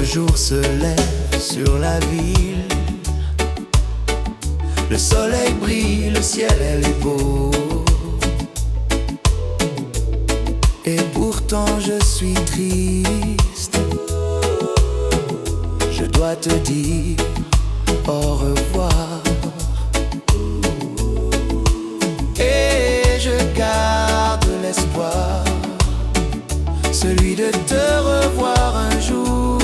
jour se lève sur la ville. Le soleil brille, le ciel est beau. Et pourtant je suis triste. Je dois te dire au revoir. Et je garde l'espoir, celui de te revoir un jour.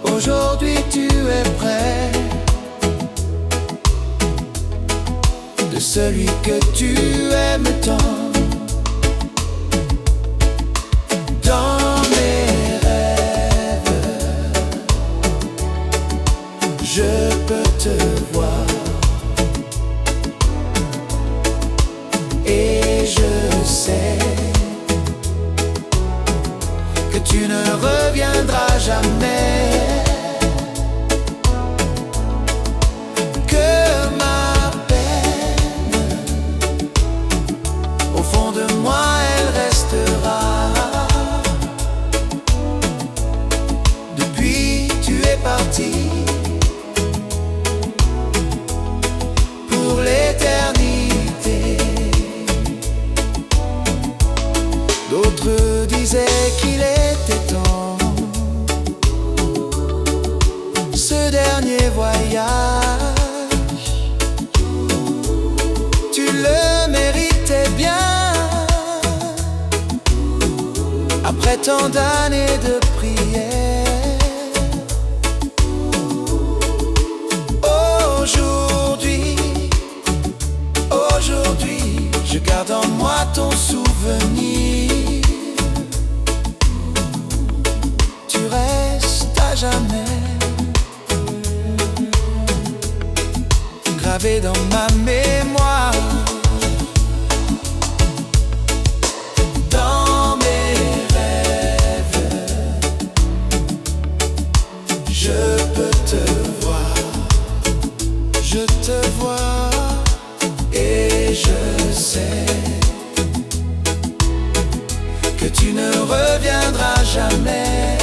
Aujourd'hui tu es près de celui que tu aimes tant. Dans mes rêves, je peux te voir. Et je sais que tu ne reviendras jamais. Que ma peine, au fond de moi, elle restera. Depuis, tu es parti pour l'éternité. D'autres disaient qu'il était temps, ce dernier voyage, tu le méritais bien. Après tant d'années de prière, aujourd'hui, je garde en moi ton souvenir. Tu restes à jamais gravé dans ma mémoire. Dans mes rêves, je peux te voir, je te vois. Et je sais que tu ne reviendras jamais.